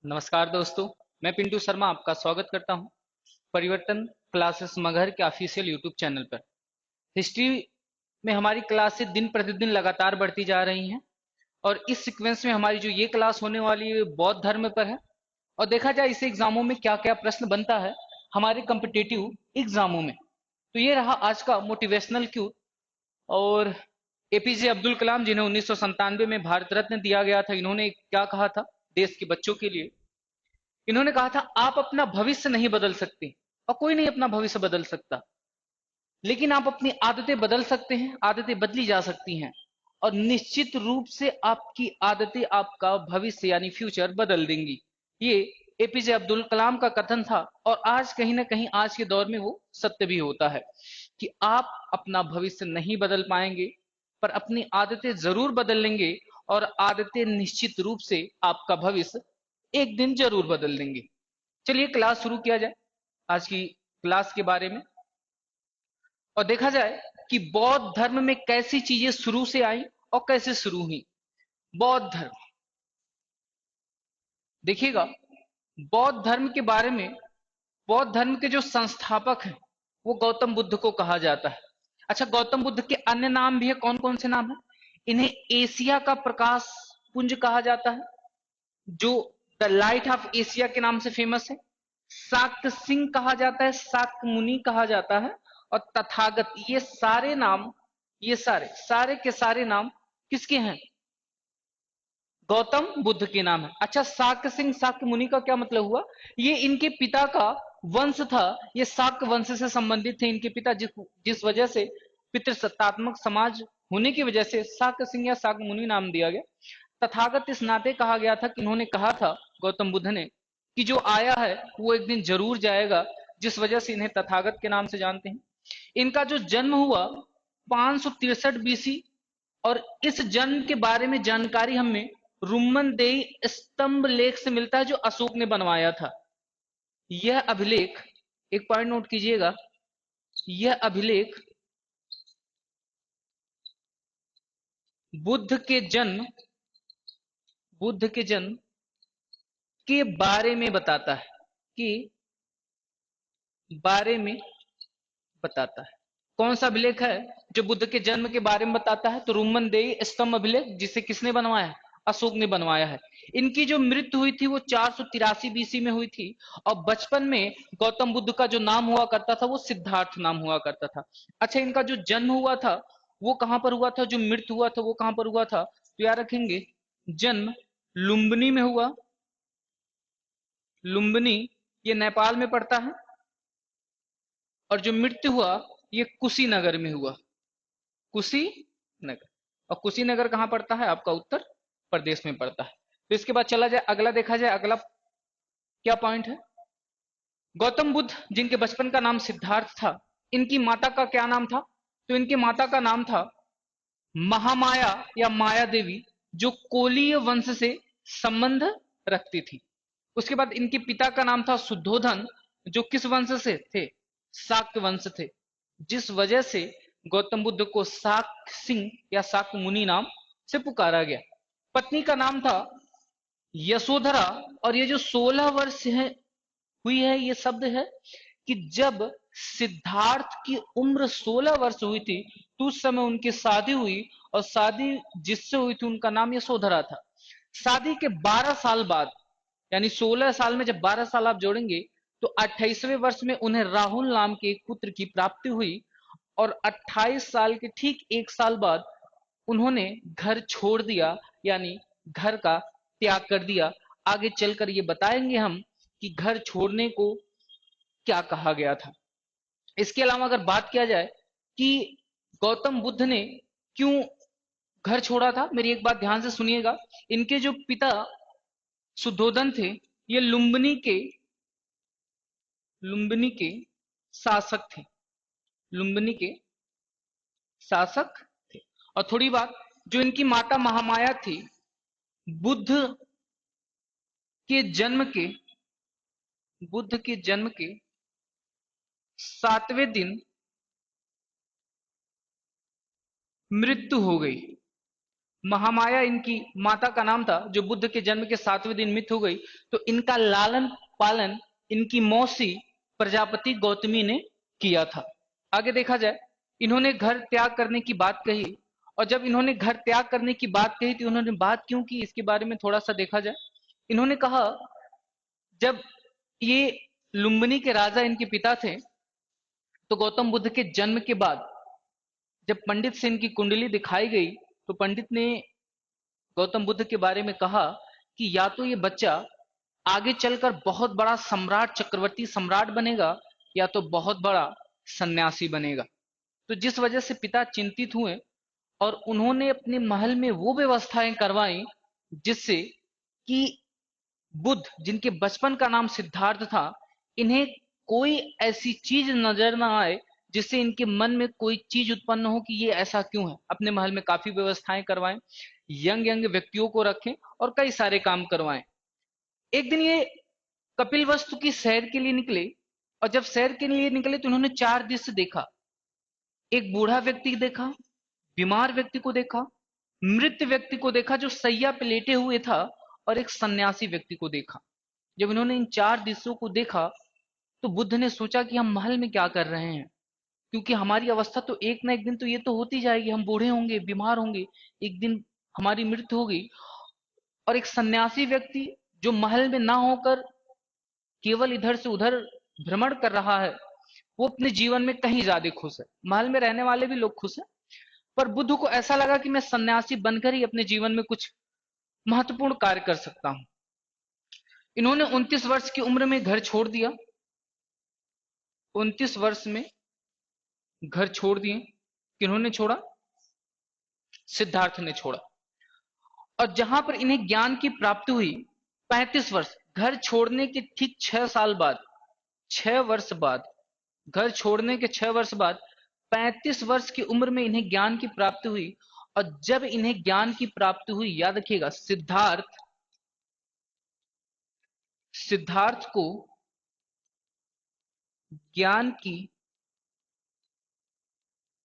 नमस्कार दोस्तों, मैं पिंटू शर्मा आपका स्वागत करता हूं परिवर्तन क्लासेस मगहर के ऑफिशियल यूट्यूब चैनल पर। हिस्ट्री में हमारी क्लासेस दिन प्रतिदिन लगातार बढ़ती जा रही हैं और इस सीक्वेंस में हमारी जो ये क्लास होने वाली है बौद्ध धर्म पर है। और देखा जाए इस एग्जामों में क्या क्या प्रश्न बनता है हमारे कम्पिटिटिव एग्जामों में। तो ये रहा आज का मोटिवेशनल क्यू। और एपीजे अब्दुल कलाम जिन्हें 1997 में भारत रत्न दिया गया था, इन्होंने क्या कहा था देश के बच्चों के लिए। इन्होंने कहा था आप अपना भविष्य नहीं बदल सकते और कोई नहीं अपना भविष्य बदल सकता, लेकिन आप अपनी आदतें बदल सकते हैं। आदतें बदली जा सकती हैं और निश्चित रूप से आपकी आदतें आपका भविष्य यानी फ्यूचर बदल देंगी। ये एपीजे अब्दुल कलाम का कथन था और आज कहीं ना कहीं आज के दौर में वो सत्य भी होता है कि आप अपना भविष्य नहीं बदल पाएंगे पर अपनी आदतें जरूर बदल लेंगे और आदतें निश्चित रूप से आपका भविष्य एक दिन जरूर बदल देंगे। चलिए क्लास शुरू किया जाए आज की क्लास के बारे में और देखा जाए कि बौद्ध धर्म में कैसी चीजें शुरू से आई और कैसे शुरू हुई। बौद्ध धर्म देखिएगा, बौद्ध धर्म के बारे में, बौद्ध धर्म के जो संस्थापक हैं वो गौतम बुद्ध को कहा जाता है। अच्छा, गौतम बुद्ध के अन्य नाम भी है, कौन कौन से नाम है? इन्हें एशिया का प्रकाश पुंज कहा जाता है जो द लाइट ऑफ एशिया के नाम से फेमस है। शाक्य सिंह कहा जाता है, शाक्य मुनि कहा जाता है और तथागत, ये सारे नाम, ये सारे सारे के सारे नाम किसके हैं? गौतम बुद्ध के नाम है। अच्छा, शाक्य सिंह शाक्य मुनि का क्या मतलब हुआ? ये इनके पिता का वंश था, ये शाक्य वंश से संबंधित थे इनके पिता, जिस वजह से पितृसत्तात्मक समाज होने की वजह से शाक्य सिंह या शाक्य मुनि नाम दिया गया। तथागत इस नाते कहा गया था कि इन्होंने कहा था गौतम बुद्ध ने कि जो आया है वो एक दिन जरूर जाएगा, जिस वजह से इन्हें तथागत के नाम से जानते हैं। इनका जो जन्म हुआ 563 बीसी और इस जन्म के बारे में जानकारी हमें रुम्मनदेई स्तंभ लेख से मिलता है जो अशोक ने बनवाया था। यह अभिलेख, एक पॉइंट नोट कीजिएगा, यह अभिलेख बुद्ध के जन्म, बुद्ध के जन्म के बारे में बताता है, कि बारे में बताता है। कौन सा अभिलेख है जो बुद्ध के जन्म के बारे में बताता है? तो रुम्मनदेई स्तंभ अभिलेख, जिसे किसने बनवाया? अशोक ने बनवाया है। इनकी जो मृत्यु हुई थी वो 483 बीसी में हुई थी और बचपन में गौतम बुद्ध का जो नाम हुआ करता था वो सिद्धार्थ नाम हुआ करता था। अच्छा, इनका जो जन्म हुआ था वो कहां पर हुआ था? जो मृत्यु हुआ था वो कहां पर हुआ था? तो याद रखेंगे, जन्म लुम्बिनी में हुआ। लुम्बिनी ये नेपाल में पड़ता है और जो मृत्यु हुआ ये कुशीनगर में हुआ। कुशीनगर, और कुशीनगर कहां पड़ता है? आपका उत्तर प्रदेश में पड़ता है। तो इसके बाद चला जाए अगला, देखा जाए अगला क्या पॉइंट है। गौतम बुद्ध जिनके बचपन का नाम सिद्धार्थ था, इनकी माता का क्या नाम था? तो इनकी माता का नाम था महामाया या माया देवी, जो कोलीय वंश से संबंध रखती थी। उसके बाद इनके पिता का नाम था शुद्धोधन, जो किस वंश से थे? शाक्य वंश थे, जिस वजह से गौतम बुद्ध को शाक्य सिंह या शाक्य मुनि नाम से पुकारा गया। पत्नी का नाम था यशोधरा। और ये जो 16 वर्ष है हुई है, ये शब्द है कि जब सिद्धार्थ की उम्र 16 वर्ष हुई थी तो उस समय उनकी शादी हुई और शादी जिससे हुई थी उनका नाम यशोधरा था। शादी के 12 साल बाद, यानी 16 साल में जब 12 साल आप जोड़ेंगे तो 28वें वर्ष में उन्हें राहुल नाम के एक पुत्र की प्राप्ति हुई और 28 साल के ठीक एक साल बाद उन्होंने घर छोड़ दिया, यानी घर का त्याग कर दिया। आगे चलकर ये बताएंगे हम कि घर छोड़ने को क्या कहा गया था। इसके अलावा अगर बात किया जाए कि गौतम बुद्ध ने क्यों घर छोड़ा था, मेरी एक बात ध्यान से सुनिएगा। इनके जो पिता शुद्धोधन थे ये लुम्बिनी के शासक थे। लुम्बिनी के शासक थे। और थोड़ी बात, जो इनकी माता महामाया थी, बुद्ध के जन्म के, बुद्ध के जन्म के 7वें दिन मृत्यु हो गई। महामाया इनकी माता का नाम था, जो बुद्ध के जन्म के 7वें दिन मृत हो गई। तो इनका लालन पालन इनकी मौसी प्रजापति गौतमी ने किया था। आगे देखा जाए, इन्होंने घर त्याग करने की बात कही, और जब इन्होंने घर त्याग करने की बात कही तो इन्होंने बात क्यों की, इसके बारे में थोड़ा सा देखा जाए। इन्होंने कहा, जब ये लुम्बिनी के राजा इनके पिता थे, तो गौतम बुद्ध के जन्म के बाद जब पंडित से इनकी कुंडली दिखाई गई, तो पंडित ने गौतम बुद्ध के बारे में कहा कि या तो ये बच्चा आगे चलकर बहुत बड़ा सम्राट, चक्रवर्ती सम्राट बनेगा, या तो बहुत बड़ा सन्यासी बनेगा। तो जिस वजह से पिता चिंतित हुए और उन्होंने अपने महल में वो व्यवस्थाएं करवाई जिससे कि बुद्ध, जिनके बचपन का नाम सिद्धार्थ था, इन्हें कोई ऐसी चीज नजर ना आए जिससे इनके मन में कोई चीज उत्पन्न हो कि ये ऐसा क्यों है। अपने महल में काफी व्यवस्थाएं करवाएं, यंग यंग व्यक्तियों को रखें और कई सारे काम करवाएं। एक दिन ये कपिलवस्तु की सैर के लिए निकले, और जब सैर के लिए निकले तो उन्होंने 4 दृश्य देखा। एक बूढ़ा व्यक्ति देखा, बीमार व्यक्ति को देखा, मृत व्यक्ति को देखा जो सैया पे लेटे हुए था, और एक सन्यासी व्यक्ति को देखा। जब इन्होंने इन 4 दृश्यों को देखा तो बुद्ध ने सोचा कि हम महल में क्या कर रहे हैं, क्योंकि हमारी अवस्था तो एक ना एक दिन तो ये तो होती जाएगी, हम बूढ़े होंगे, बीमार होंगे, एक दिन हमारी मृत्यु होगी। और एक सन्यासी व्यक्ति जो महल में ना होकर केवल इधर से उधर भ्रमण कर रहा है, वो अपने जीवन में कहीं ज्यादा खुश है। महल में रहने वाले भी लोग खुश हैं, पर बुद्ध को ऐसा लगा कि मैं सन्यासी बनकर ही अपने जीवन में कुछ महत्वपूर्ण कार्य कर सकता हूं। इन्होंने 29 वर्ष की उम्र में घर छोड़ दिया। 29 वर्ष में घर छोड़ दिए। किन्होंने छोड़ा? सिद्धार्थ ने छोड़ा। और जहां पर इन्हें ज्ञान की प्राप्ति हुई, 35 वर्ष, घर छोड़ने के ठीक 6 साल बाद, 6 वर्ष बाद, घर छोड़ने के 6 वर्ष बाद 35 वर्ष की उम्र में इन्हें ज्ञान की प्राप्ति हुई। और जब इन्हें ज्ञान की प्राप्ति हुई, याद रखिएगा, सिद्धार्थ को ज्ञान की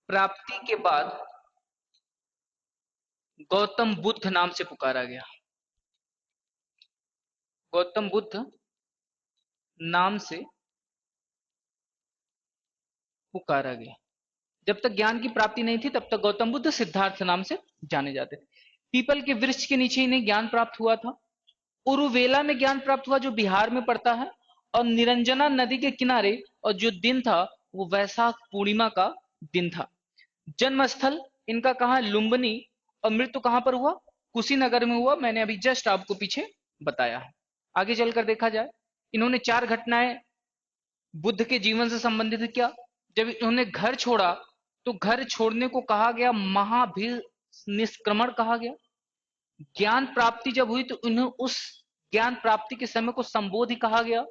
प्राप्ति के बाद गौतम बुद्ध नाम से पुकारा गया। गौतम बुद्ध नाम से पुकारा गया। जब तक ज्ञान की प्राप्ति नहीं थी तब तक गौतम बुद्ध सिद्धार्थ नाम से जाने जाते थे। पीपल के वृक्ष के नीचे इन्हें ज्ञान प्राप्त हुआ था। उरुवेला में ज्ञान प्राप्त हुआ, जो बिहार में पड़ता है, और निरंजना नदी के किनारे, और जो दिन था वो वैशाख पूर्णिमा का दिन था। जन्म स्थल इनका कहाँ है? लुम्बिनी। और मृत्यु कहां पर हुआ? कुशीनगर में हुआ। मैंने अभी जस्ट आपको पीछे बताया है। आगे चलकर देखा जाए, इन्होंने 4 घटनाएं बुद्ध के जीवन से संबंधित क्या। जब इन्होंने घर छोड़ा तो घर छोड़ने को कहा गया महाभिनिष्क्रमण कहा गया। ज्ञान प्राप्ति जब हुई तो इन्हें उस ज्ञान प्राप्ति के समय को संबोधि कहा गया।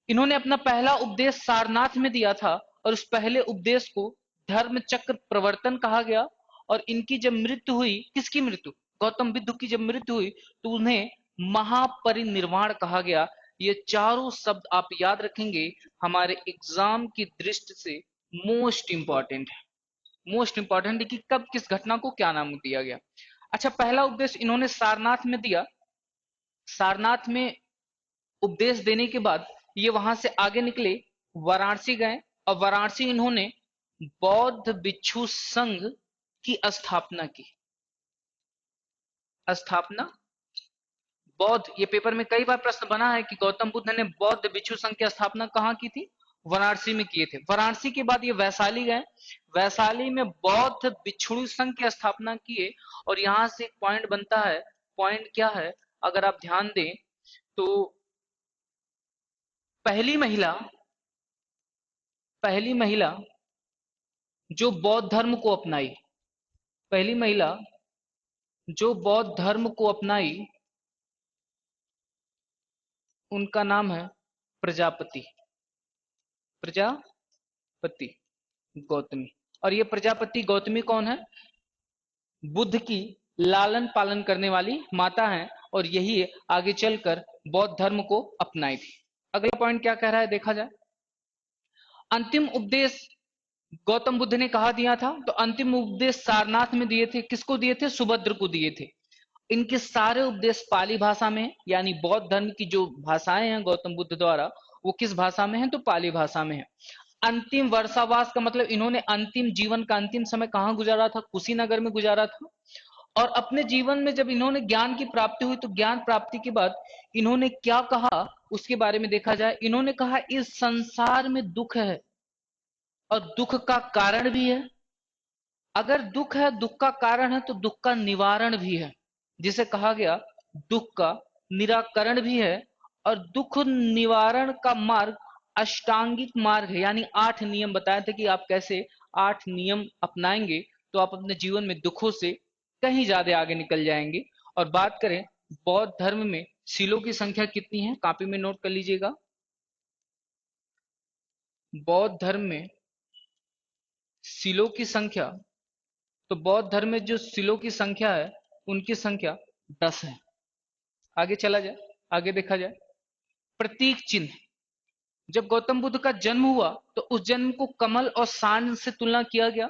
इन्होंने अपना पहला उपदेश सारनाथ में दिया था, और उस पहले उपदेश को धर्म चक्र प्रवर्तन कहा गया। और इनकी जब मृत्यु हुई, किसकी मृत्यु? गौतम बुद्ध की जब मृत्यु हुई तो उन्हें महापरिनिर्वाण कहा गया। ये चारों शब्द आप याद रखेंगे, हमारे एग्जाम की दृष्टि से मोस्ट इंपॉर्टेंट है। मोस्ट इंपॉर्टेंट है कि कब किस घटना को क्या नाम दिया गया। अच्छा, पहला उपदेश इन्होंने सारनाथ में दिया। सारनाथ में उपदेश देने के बाद ये वहां से आगे निकले, वाराणसी गए, और वाराणसी इन्होंने बौद्ध भिक्षु संघ की स्थापना की। स्थापना बौद्ध, ये पेपर में कई बार प्रश्न बना है कि गौतम बुद्ध ने बौद्ध भिक्षु संघ की स्थापना कहाँ की थी? वाराणसी में किए थे। वाराणसी के बाद ये वैशाली गए, वैशाली में बौद्ध भिक्षु संघ की स्थापना किए। और यहां से एक पॉइंट बनता है। पॉइंट क्या है? अगर आप ध्यान दें तो पहली महिला जो बौद्ध धर्म को अपनाई, पहली महिला जो बौद्ध धर्म को अपनाई, उनका नाम है प्रजापति। प्रजापति गौतमी। और ये प्रजापति गौतमी कौन है? बुद्ध की लालन पालन करने वाली माता हैं, और यही आगे चलकर बौद्ध धर्म को अपनाई थी। अगला पॉइंट क्या कह रहा है देखा जाए। अंतिम उपदेश गौतम बुद्ध ने कहा दिया था? तो अंतिम उपदेश सारनाथ में दिए थे। किसको दिए थे? सुभद्र को दिए थे। इनके सारे उपदेश पाली भाषा में, यानी बौद्ध धर्म की जो भाषाएं हैं गौतम बुद्ध द्वारा, वो किस भाषा में है? तो पाली भाषा में है। अंतिम वर्षावास का मतलब इन्होंने अंतिम जीवन का अंतिम समय कहाँ गुजारा था? कुशीनगर में गुजारा था। और अपने जीवन में जब इन्होंने ज्ञान की प्राप्ति हुई, तो ज्ञान प्राप्ति के बाद इन्होंने क्या कहा उसके बारे में देखा जाए। इन्होंने कहा इस संसार में दुख है और दुख का कारण भी है। अगर दुख है, दुख का कारण है, तो दुख का निवारण भी है, जिसे कहा गया दुख का निराकरण भी है। और दुख निवारण का मार्ग अष्टांगिक मार्ग है, यानी 8 नियम बताए थे कि आप कैसे 8 नियम अपनाएंगे तो आप अपने जीवन में दुखों से कहीं ज्यादा आगे निकल जाएंगे। और बात करें बौद्ध धर्म में शिलों की संख्या कितनी है, कॉपी में नोट कर लीजिएगा। बौद्ध धर्म में शिलों की संख्या, तो बौद्ध धर्म में जो शिलों की संख्या है उनकी संख्या 10 है। आगे चला जाए, आगे देखा जाए। प्रतीक चिन्ह, जब गौतम बुद्ध का जन्म हुआ तो उस जन्म को कमल और सांड से तुलना किया गया।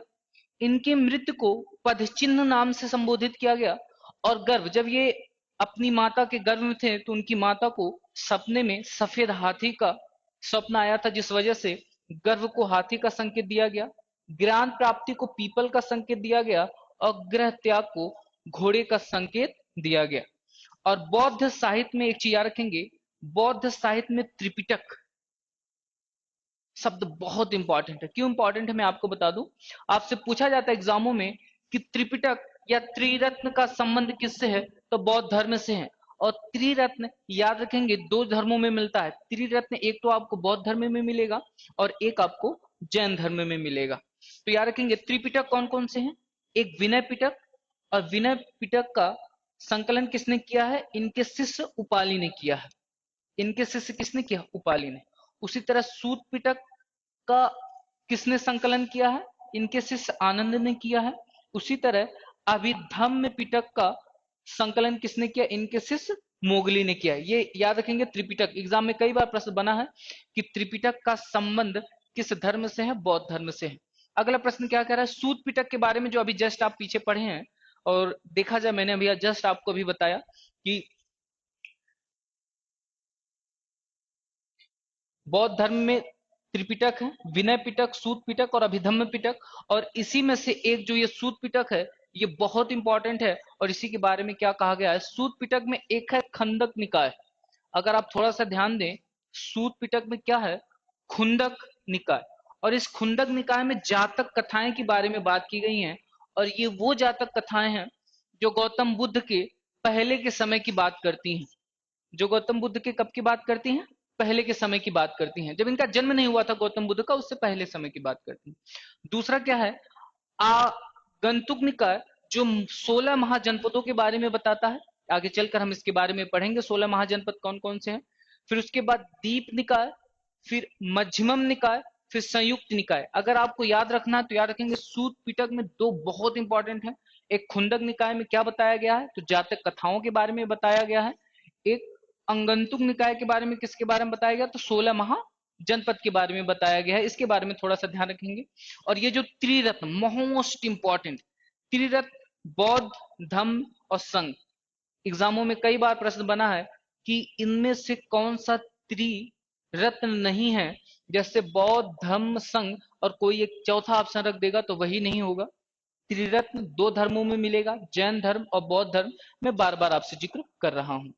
इनकी मृत्यु को पदचिन्ह नाम से संबोधित किया गया। और गर्भ, जब ये अपनी माता के गर्भ में थे तो उनकी माता को सपने में सफेद हाथी का स्वप्न आया था, जिस वजह से गर्भ को हाथी का संकेत दिया गया। ज्ञान प्राप्ति को पीपल का संकेत दिया गया और ग्रह त्याग को घोड़े का संकेत दिया गया। और बौद्ध साहित्य में एक चीज याद रखेंगे, बौद्ध साहित्य में त्रिपिटक शब्द बहुत इंपॉर्टेंट है। क्यों इंपॉर्टेंट है मैं आपको बता दूं। आपसे पूछा जाता है एग्जामों में कि त्रिपिटक या त्रिरत्न का संबंध किससे है, तो बौद्ध धर्म से है। और त्रिरत्न याद रखेंगे 2 धर्मों में मिलता है। त्रिरत्न एक तो आपको बौद्ध धर्म में मिलेगा और एक आपको जैन धर्म में मिलेगा। तो याद रखेंगे त्रिपिटक कौन कौन से हैं। एक विनय पिटक, और विनय पिटक का संकलन किसने किया है? इनके शिष्य उपाली ने किया है। इनके शिष्य किसने किया? उपाली ने। उसी तरह सूत पिटक का किसने संकलन किया है? इनके शिष्य आनंद ने किया है। उसी तरह अभिधम्म पिटक का संकलन किसने किया? इनके शिष्य मोगली ने किया। ये याद रखेंगे त्रिपिटक। एग्जाम में कई बार प्रश्न बना है कि त्रिपिटक का संबंध किस धर्म से है? बौद्ध धर्म से है। अगला प्रश्न क्या कह रहा है? सूत पिटक के बारे में जो अभी जस्ट आप पीछे पढ़े हैं और देखा जाए, मैंने अभी जस्ट आपको अभी बताया कि बौद्ध धर्म में त्रिपिटक है, विनय पिटक, सूत पिटक और अभिधम्म पिटक। और इसी में से एक जो ये सूत पिटक है, ये बहुत इंपॉर्टेंट है। और इसी के बारे में क्या कहा गया है? सूत पिटक में एक है खंदक निकाय। अगर आप थोड़ा सा ध्यान दें, सूत पिटक में क्या है? खुंदक निकाय। और इस खुंदक निकाय में जातक कथाएं के बारे में बात की गई हैं। और ये वो जातक कथाएं हैं जो गौतम बुद्ध के पहले के समय की बात करती हैं। जो गौतम बुद्ध के कब की बात करती हैं? पहले के समय की बात करती हैं। जब इनका जन्म नहीं हुआ था गौतम बुद्ध का, उससे पहले समय की बात करती हैं। दूसरा क्या है? आगंतुक निकाय, जो 16 महाजनपदों के बारे में बताता है। आगे चलकर हम इसके बारे में पढ़ेंगे 16 महाजनपद कौन कौन से हैं। फिर उसके बाद दीप निकाय, फिर मध्यमम निकाय, फिर संयुक्त निकाय। अगर आपको याद रखना है तो याद रखेंगे सूत पिटक में 2 बहुत इंपॉर्टेंट है। एक खुंदक निकाय में क्या बताया गया है? तो जातक कथाओं के बारे में बताया गया है। एक अंगंतुक निकाय के बारे में किसके बारे में बताया गया? तो 16 महाजनपद के बारे में बताया गया है। इसके बारे में थोड़ा सा ध्यान रखेंगे। और ये जो त्रिरत्न, मोस्ट इंपॉर्टेंट त्रिरत्न, बौद्ध धम्म और संघ, एग्जामों में कई बार प्रश्न बना है कि इनमें से कौन सा त्रिरत्न नहीं है। जैसे बौद्ध धम्म संघ और कोई एक चौथा ऑप्शन रख देगा तो वही नहीं होगा। त्रिरत्न 2 धर्मों में मिलेगा, जैन धर्म और बौद्ध धर्म। मैं बार बार आपसे जिक्र कर रहा हूं।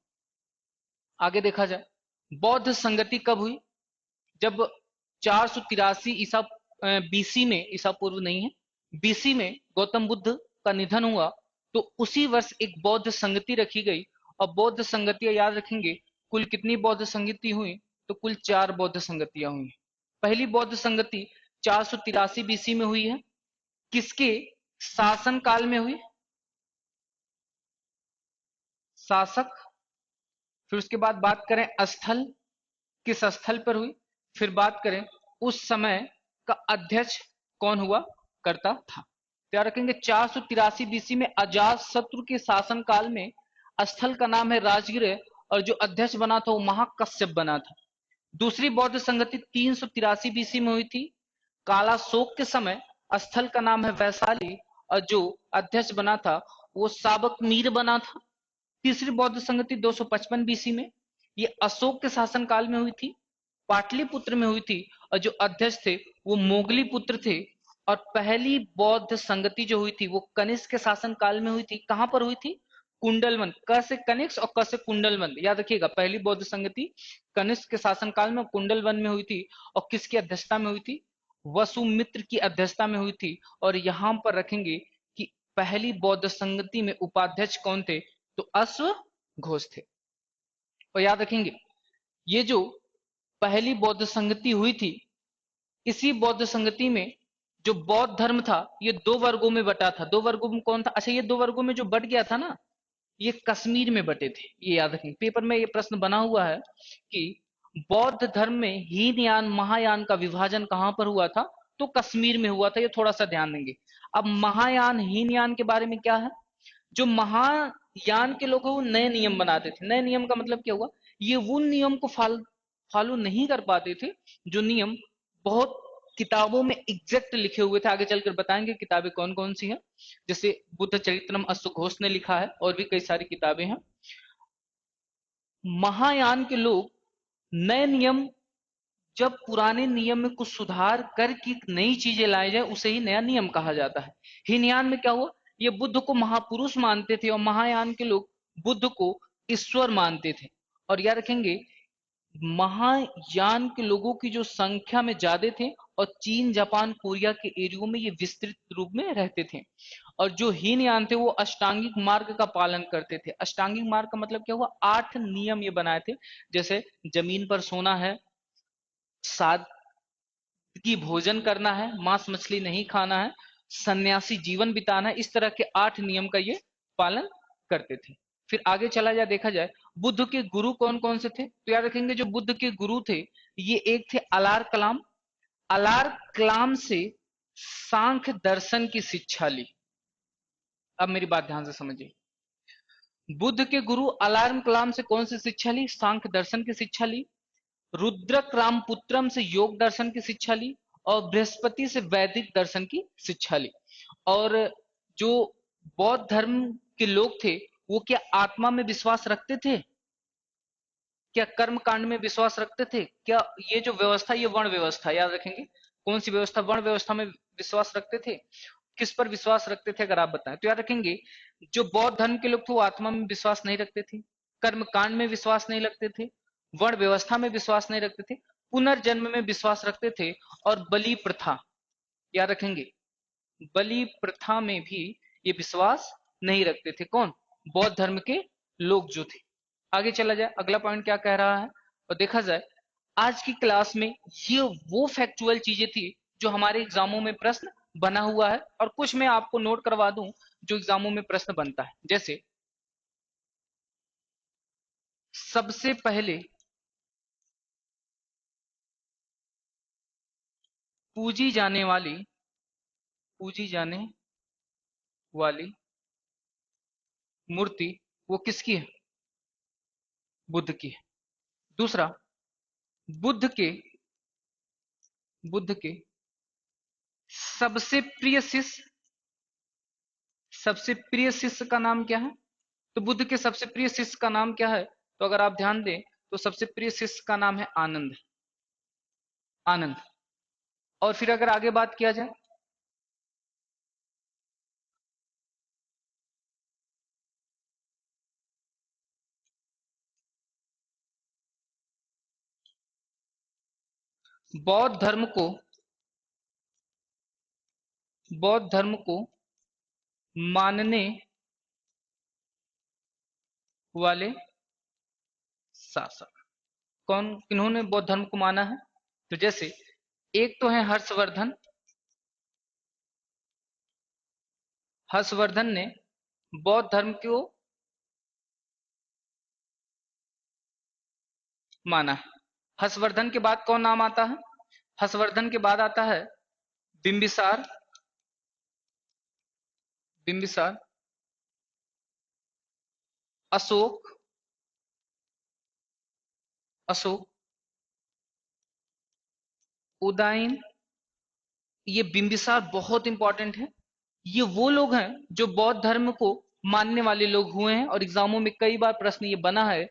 आगे देखा जाए, बौद्ध संगति कब हुई? जब 483 ईसा बीसी में, ईसा पूर्व नहीं है, बीसी में गौतम बुद्ध का निधन हुआ, तो उसी वर्ष एक बौद्ध संगति रखी गई। और बौद्ध संगतियां याद रखेंगे, कुल कितनी बौद्ध संगति हुई? तो कुल 4 बौद्ध संगतियां हुई। पहली बौद्ध संगति 483 बीसी में हुई है। किसके शासन काल में हुई? शासक। फिर उसके बाद बात करें स्थल, किस स्थल पर हुई? फिर बात करें उस समय का अध्यक्ष कौन हुआ करता था। तो याद रखेंगे 483 बीसी में अजात शत्रु के शासन काल में स्थल का नाम है राजगृह और जो अध्यक्ष बना था वो महाकश्यप बना था। दूसरी बौद्ध संगति 383 बीसी में हुई थी। कालाशोक के समय स्थल का नाम है वैशाली, और जो अध्यक्ष बना था वो साबक मीर बना था। तीसरी बौद्ध संगति 255 बीसी में, ये अशोक के शासनकाल में हुई थी, पाटलिपुत्र में हुई थी, और जो अध्यक्ष थे वो मोगली पुत्र थे। और पहली बौद्ध संगति जो हुई थी वो कनिष्क के शासनकाल में हुई थी। कहां पर हुई थी? कुंडलवन। क से कनिष्क और क से कुंडलवन, याद रखिएगा। पहली बौद्ध संगति कनिष्क के शासनकाल में कुंडलवन में हुई थी। और किसकी अध्यक्षता में हुई थी? वसुमित्र की अध्यक्षता में हुई थी। और यहां पर रखेंगे कि पहली बौद्ध संगति में उपाध्यक्ष कौन थे? तो अश्व घोष थे। और याद रखेंगे ये जो पहली बौद्ध संगति हुई थी, इसी बौद्ध संगति में जो बौद्ध धर्म था ये दो वर्गों में बटा था। दो वर्गों में कौन था? अच्छा, ये दो वर्गों में जो बट गया था ना, ये कश्मीर में बटे थे। ये याद रखेंगे, पेपर में ये प्रश्न बना हुआ है कि बौद्ध धर्म में हीनयान महायान का विभाजन कहां पर हुआ था? तो कश्मीर में हुआ था। ये थोड़ा सा ध्यान देंगे। अब महायान हीनयान के बारे में क्या है? जो महायान के लोग हैं वो नए नियम बनाते थे। नए नियम का मतलब क्या हुआ? ये उन नियम को फॉलो नहीं कर पाते थे जो नियम बहुत किताबों में एग्जैक्ट लिखे हुए थे। आगे चलकर बताएंगे किताबें कौन कौन सी हैं। जैसे बुद्ध चरित्रम अश्व घोष ने लिखा है, और भी कई सारी किताबें हैं। महायान के लोग नए नियम, जब पुराने नियम में कुछ सुधार करके नई चीजें लाई जाए उसे ही नया नियम कहा जाता है। हीनयान में क्या हुआ? ये बुद्ध को महापुरुष मानते थे, और महायान के लोग बुद्ध को ईश्वर मानते थे। और याद रखेंगे महायान के लोगों की जो संख्या में ज्यादा थे, और चीन जापान कोरिया के एरियो में ये विस्तृत रूप में रहते थे। और जो हीनयान थे वो अष्टांगिक मार्ग का पालन करते थे। अष्टांगिक मार्ग का मतलब क्या हुआ? 8 नियम ये बनाए थे। जैसे जमीन पर सोना है, सादगी भोजन करना है, मांस मछली नहीं खाना है, सन्यासी जीवन बिताना है। इस तरह के 8 नियम का ये पालन करते थे। फिर आगे चला जाए, देखा जाए बुद्ध के गुरु कौन कौन से थे। तो याद रखेंगे जो बुद्ध के गुरु थे ये एक थे अलार कलाम। अलार कलाम से सांख्य दर्शन की शिक्षा ली। अब मेरी बात ध्यान से समझिए। बुद्ध के गुरु अलार्म कलाम से कौन सी शिक्षा ली? सांख्य दर्शन की शिक्षा ली। रुद्रक रामपुत्रम से योग दर्शन की शिक्षा ली। और बृहस्पति से वैदिक दर्शन की शिक्षा ली। और जो बौद्ध धर्म के लोग थे वो क्या आत्मा में विश्वास रखते थे? क्या कर्म कांड में विश्वास रखते थे? क्या ये जो व्यवस्था, ये वर्ण व्यवस्था, याद रखेंगे कौन सी व्यवस्था? वर्ण व्यवस्था में विश्वास रखते थे। किस पर विश्वास रखते थे अगर आप बताएं तो? याद रखेंगे जो बौद्ध धर्म के लोग थे वो आत्मा में विश्वास नहीं रखते थे, कर्म कांड में विश्वास नहीं रखते थे, वर्ण व्यवस्था में विश्वास नहीं रखते थे, पुनर्जन्म में विश्वास रखते थे, और बलि प्रथा, याद रखेंगे बलि प्रथा में भी ये विश्वास नहीं रखते थे। कौन? बौद्ध धर्म के लोग जो थे। आगे चला जाए, अगला पॉइंट क्या कह रहा है और देखा जाए। आज की क्लास में ये वो फैक्चुअल चीजें थी जो हमारे एग्जामों में प्रश्न बना हुआ है, और कुछ मैं आपको नोट करवा दूं जो एग्जामों में प्रश्न बनता है। जैसे सबसे पहले पूजी जाने वाली पूजी जाने वाली मूर्ति वो किसकी है? बुद्ध की है। दूसरा, बुद्ध के बुद्ध के सबसे प्रिय शिष्य, सबसे प्रिय शिष्य का नाम क्या है? तो बुद्ध के सबसे प्रिय शिष्य का नाम क्या है? तो अगर आप ध्यान दें तो सबसे प्रिय शिष्य का नाम है आनंद। आनंद। और फिर अगर आगे बात किया जाए, बौद्ध धर्म को बौद्ध धर्म को मानने वाले शासक कौन, किन्होंने बौद्ध धर्म को माना है? तो जैसे एक तो है हर्षवर्धन। हर्षवर्धन ने बौद्ध धर्म को माना है। हर्षवर्धन के बाद कौन नाम आता है? हर्षवर्धन के बाद आता है बिंबिसार। बिंबिसार, अशोक, अशोक, उदयन, ये बिंबिसार बहुत इंपॉर्टेंट है। ये वो लोग हैं जो बौद्ध धर्म को मानने वाले लोग हुए हैं, और एग्जामों में कई बार प्रश्न ये बना है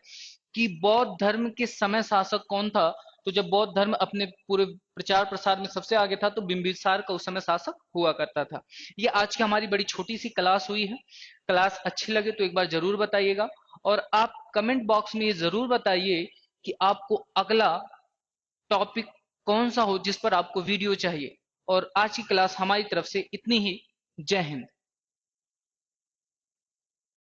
कि बौद्ध धर्म के समय शासक कौन था। तो जब बौद्ध धर्म अपने पूरे प्रचार प्रसार में सबसे आगे था, तो बिंबिसार का उस समय शासक हुआ करता था। ये आज की हमारी बड़ी छोटी सी क्लास हुई है। क्लास अच्छी लगे तो एक बार जरूर बताइएगा, और आप कमेंट बॉक्स में ये जरूर बताइए कि आपको अगला टॉपिक कौन सा हो जिस पर आपको वीडियो चाहिए। और आज की क्लास हमारी तरफ से इतनी ही। जय हिंद।